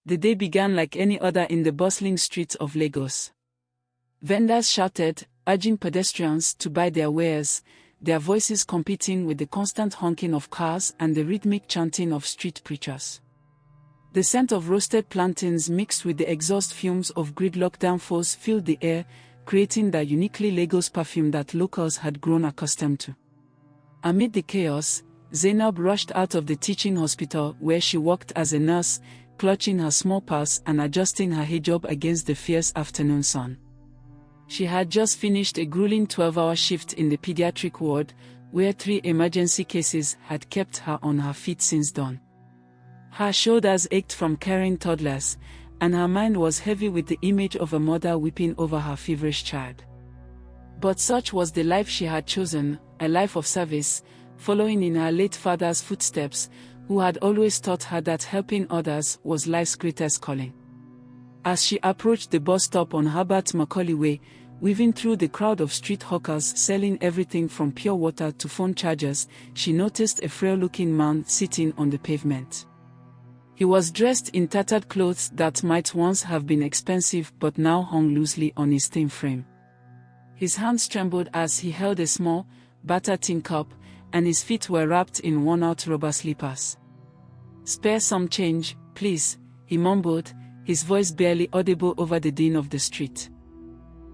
The day began like any other in the bustling streets of Lagos. Vendors shouted, urging pedestrians to buy their wares, their voices competing with the constant honking of cars and the rhythmic chanting of street preachers. The scent of roasted plantains mixed with the exhaust fumes of gridlock downforce filled the air, creating that uniquely Lagos perfume that locals had grown accustomed to. Amid the chaos, Zainab rushed out of the teaching hospital where she worked as a nurse, clutching her small purse and adjusting her hijab against the fierce afternoon sun. She had just finished a grueling 12-hour shift in the pediatric ward, where 3 emergency cases had kept her on her feet since dawn. Her shoulders ached from carrying toddlers, and her mind was heavy with the image of a mother weeping over her feverish child. But such was the life she had chosen, a life of service, following in her late father's footsteps, who had always taught her that helping others was life's greatest calling. As she approached the bus stop on Herbert Macaulay Way, weaving through the crowd of street hawkers selling everything from pure water to phone chargers, she noticed a frail-looking man sitting on the pavement. He was dressed in tattered clothes that might once have been expensive but now hung loosely on his thin frame. His hands trembled as he held a small, battered tin cup, and his feet were wrapped in worn-out rubber slippers. "Spare some change, please," he mumbled, his voice barely audible over the din of the street.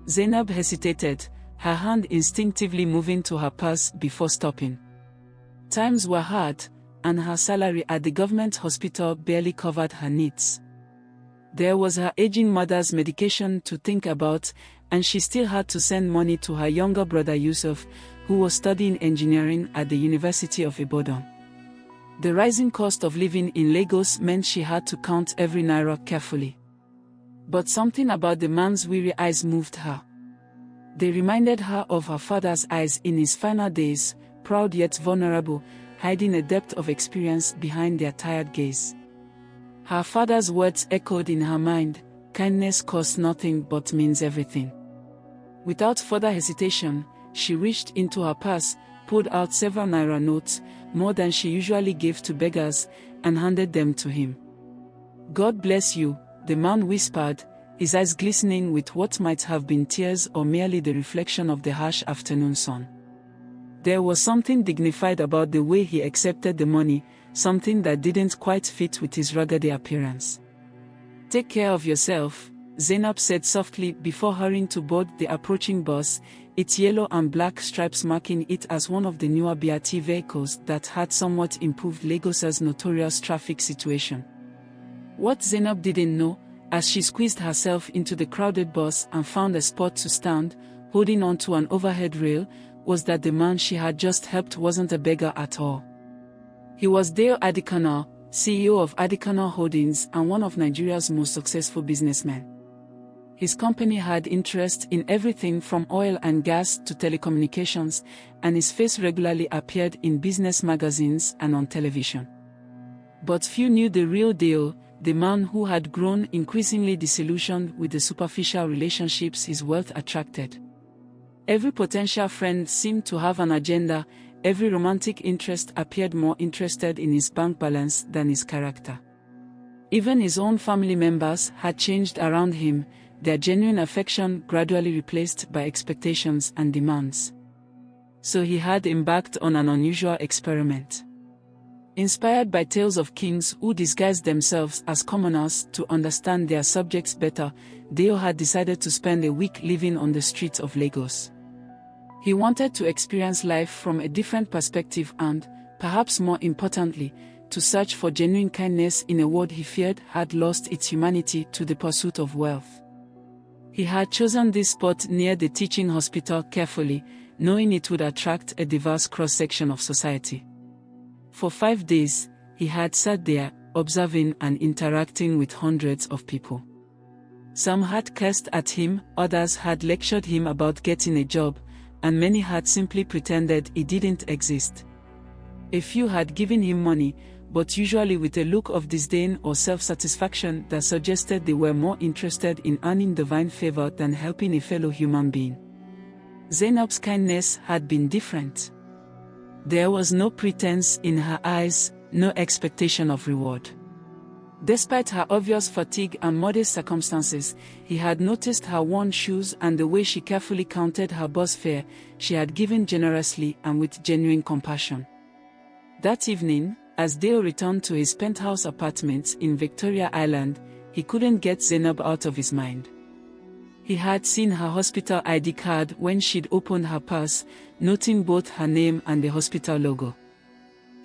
Zainab hesitated, her hand instinctively moving to her purse before stopping. Times were hard, and her salary at the government hospital barely covered her needs. There was her aging mother's medication to think about, and she still had to send money to her younger brother Yusuf, who was studying engineering at the University of Ibadan. The rising cost of living in Lagos meant she had to count every naira carefully. But something about the man's weary eyes moved her. They reminded her of her father's eyes in his final days, proud yet vulnerable, hiding a depth of experience behind their tired gaze. Her father's words echoed in her mind, "Kindness costs nothing but means everything." Without further hesitation, she reached into her purse, pulled out several naira notes, more than she usually gave to beggars, and handed them to him. "God bless you," the man whispered, his eyes glistening with what might have been tears or merely the reflection of the harsh afternoon sun. There was something dignified about the way he accepted the money, something that didn't quite fit with his raggedy appearance. "Take care of yourself," Zainab said softly before hurrying to board the approaching bus, its yellow and black stripes marking it as one of the newer BRT vehicles that had somewhat improved Lagos's notorious traffic situation. What Zainab didn't know, as she squeezed herself into the crowded bus and found a spot to stand, holding onto an overhead rail, was that the man she had just helped wasn't a beggar at all. He was Dayo Adikana, CEO of Adikana Holdings and one of Nigeria's most successful businessmen. His company had interest in everything from oil and gas to telecommunications, and his face regularly appeared in business magazines and on television. But few knew the real Dayo, the man who had grown increasingly disillusioned with the superficial relationships his wealth attracted. Every potential friend seemed to have an agenda, every romantic interest appeared more interested in his bank balance than his character. Even his own family members had changed around him, their genuine affection gradually replaced by expectations and demands. So he had embarked on an unusual experiment. Inspired by tales of kings who disguised themselves as commoners to understand their subjects better, Dayo had decided to spend a week living on the streets of Lagos. He wanted to experience life from a different perspective and, perhaps more importantly, to search for genuine kindness in a world he feared had lost its humanity to the pursuit of wealth. He had chosen this spot near the teaching hospital carefully, knowing it would attract a diverse cross-section of society. For 5 days, he had sat there, observing and interacting with hundreds of people. Some had cursed at him, others had lectured him about getting a job, and many had simply pretended he didn't exist. A few had given him money, but usually with a look of disdain or self-satisfaction that suggested they were more interested in earning divine favor than helping a fellow human being. Zainab's kindness had been different. There was no pretense in her eyes, no expectation of reward. Despite her obvious fatigue and modest circumstances, he had noticed her worn shoes and the way she carefully counted her bus fare. She had given generously and with genuine compassion. That evening, as Dayo returned to his penthouse apartment in Victoria Island, he couldn't get Zainab out of his mind. He had seen her hospital ID card when she'd opened her purse, noting both her name and the hospital logo.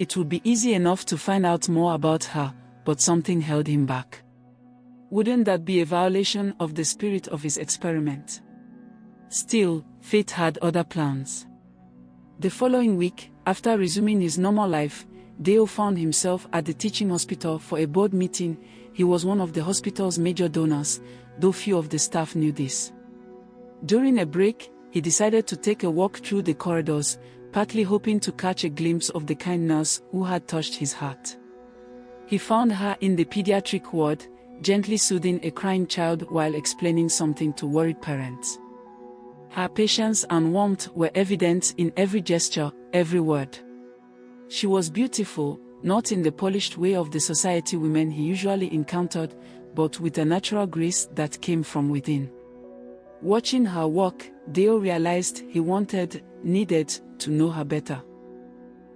It would be easy enough to find out more about her, but something held him back. Wouldn't that be a violation of the spirit of his experiment? Still, fate had other plans. The following week, after resuming his normal life, Dayo found himself at the teaching hospital for a board meeting. He was one of the hospital's major donors, though few of the staff knew this. During a break, he decided to take a walk through the corridors, partly hoping to catch a glimpse of the kind nurse who had touched his heart. He found her in the pediatric ward, gently soothing a crying child while explaining something to worried parents. Her patience and warmth were evident in every gesture, every word. She was beautiful, not in the polished way of the society women he usually encountered, but with a natural grace that came from within. Watching her walk, Dayo realized he needed to know her better.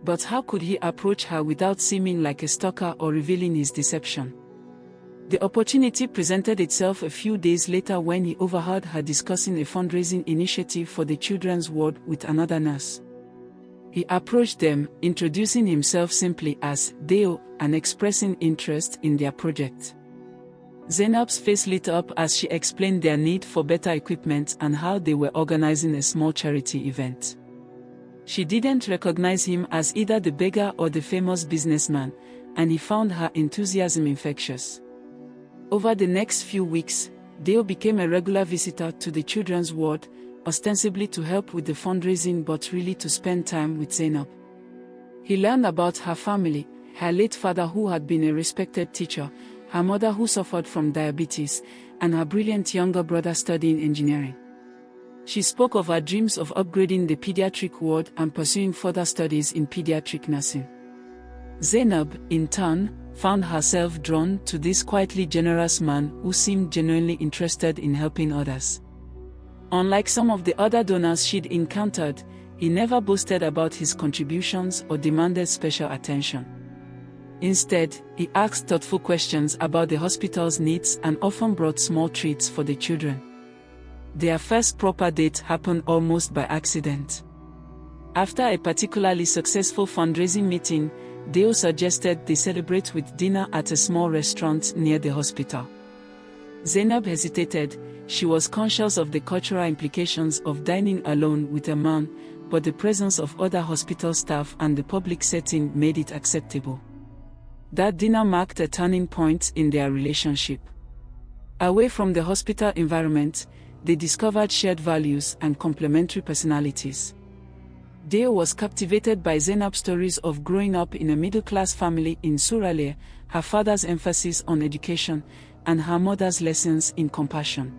But how could he approach her without seeming like a stalker or revealing his deception? The opportunity presented itself a few days later when he overheard her discussing a fundraising initiative for the children's ward with another nurse. He approached them, introducing himself simply as Dayo and expressing interest in their project. Zainab's face lit up as she explained their need for better equipment and how they were organizing a small charity event. She didn't recognize him as either the beggar or the famous businessman, and he found her enthusiasm infectious. Over the next few weeks, Dayo became a regular visitor to the children's ward, ostensibly to help with the fundraising but really to spend time with Zainab. He learned about her family, her late father who had been a respected teacher, her mother who suffered from diabetes, and her brilliant younger brother studying engineering. She spoke of her dreams of upgrading the pediatric ward and pursuing further studies in pediatric nursing. Zainab, in turn, found herself drawn to this quietly generous man who seemed genuinely interested in helping others. Unlike some of the other donors she'd encountered, he never boasted about his contributions or demanded special attention. Instead, he asked thoughtful questions about the hospital's needs and often brought small treats for the children. Their first proper date happened almost by accident. After a particularly successful fundraising meeting, Dayo suggested they celebrate with dinner at a small restaurant near the hospital. Zainab hesitated. She was conscious of the cultural implications of dining alone with a man, but the presence of other hospital staff and the public setting made it acceptable. That dinner marked a turning point in their relationship. Away from the hospital environment, they discovered shared values and complementary personalities. Dayo was captivated by Zainab's stories of growing up in a middle-class family in Suralaya, her father's emphasis on education, and her mother's lessons in compassion.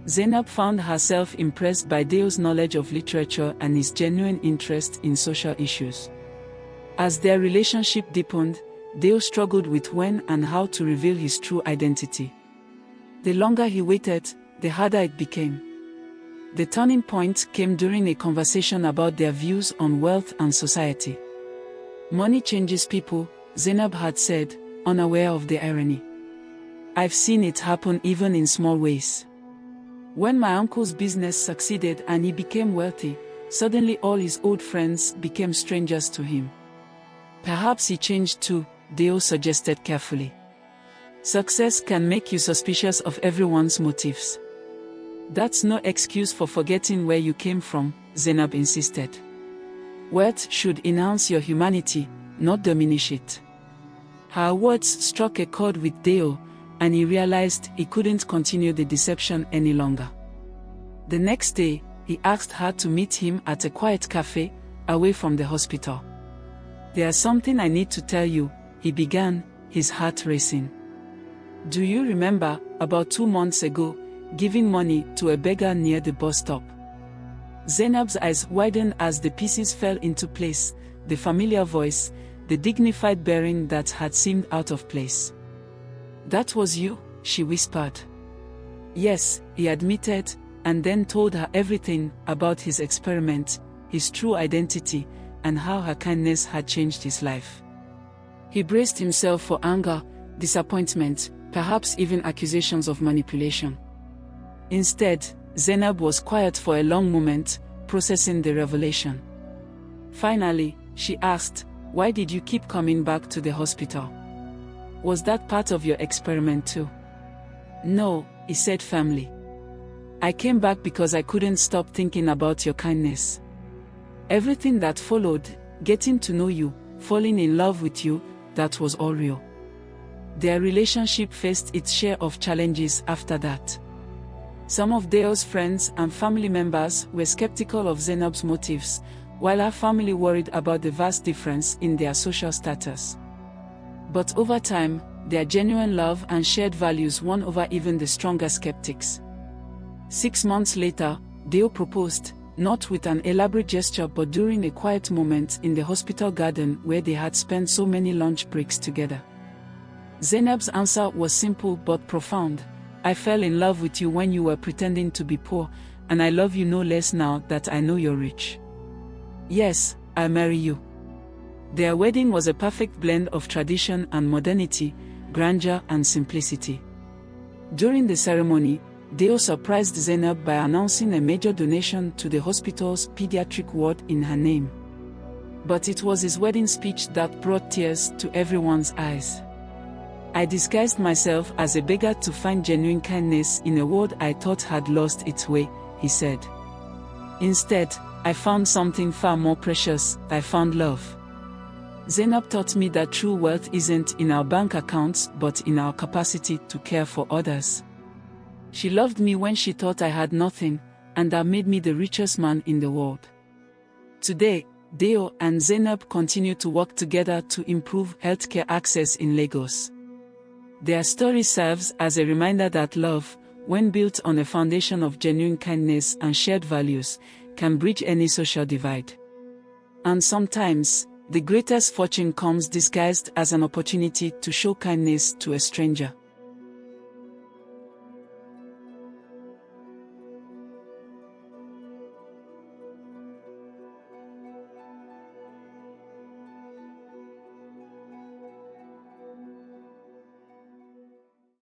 Zainab found herself impressed by Dayo's knowledge of literature and his genuine interest in social issues. As their relationship deepened, Dayo struggled with when and how to reveal his true identity. The longer he waited, the harder it became. The turning point came during a conversation about their views on wealth and society. Money changes people, Zainab had said, unaware of the irony. I've seen it happen even in small ways. When my uncle's business succeeded and he became wealthy, suddenly all his old friends became strangers to him. Perhaps he changed too, Dayo suggested carefully. Success can make you suspicious of everyone's motives. That's no excuse for forgetting where you came from, Zainab insisted. Wealth should enhance your humanity, not diminish it. Her words struck a chord with Dayo, and he realized he couldn't continue the deception any longer. The next day, he asked her to meet him at a quiet cafe, away from the hospital. There's something I need to tell you, he began, his heart racing. Do you remember, about 2 months ago, giving money to a beggar near the bus stop? Zainab's eyes widened as the pieces fell into place, the familiar voice, the dignified bearing that had seemed out of place. "That was you," she whispered. "Yes," he admitted, and then told her everything about his experiment, his true identity, and how her kindness had changed his life. He braced himself for anger, disappointment, perhaps even accusations of manipulation. Instead, Zainab was quiet for a long moment, processing the revelation. Finally, she asked, "Why did you keep coming back to the hospital? Was that part of your experiment too?" "No," he said firmly. "I came back because I couldn't stop thinking about your kindness. Everything that followed, getting to know you, falling in love with you, that was all real." Their relationship faced its share of challenges after that. Some of Dayo's friends and family members were skeptical of Zainab's motives, while her family worried about the vast difference in their social status. But over time, their genuine love and shared values won over even the stronger skeptics. 6 months later, Dayo proposed, not with an elaborate gesture but during a quiet moment in the hospital garden where they had spent so many lunch breaks together. Zainab's answer was simple but profound. "I fell in love with you when you were pretending to be poor, and I love you no less now that I know you're rich. Yes, I'll marry you." Their wedding was a perfect blend of tradition and modernity, grandeur and simplicity. During the ceremony, Dayo surprised Zainab by announcing a major donation to the hospital's pediatric ward in her name. But it was his wedding speech that brought tears to everyone's eyes. "I disguised myself as a beggar to find genuine kindness in a world I thought had lost its way," he said. "Instead, I found something far more precious. I found love. Zainab taught me that true wealth isn't in our bank accounts but in our capacity to care for others. She loved me when she thought I had nothing, and that made me the richest man in the world." Today, Dayo and Zainab continue to work together to improve healthcare access in Lagos. Their story serves as a reminder that love, when built on a foundation of genuine kindness and shared values, can bridge any social divide. And sometimes, the greatest fortune comes disguised as an opportunity to show kindness to a stranger.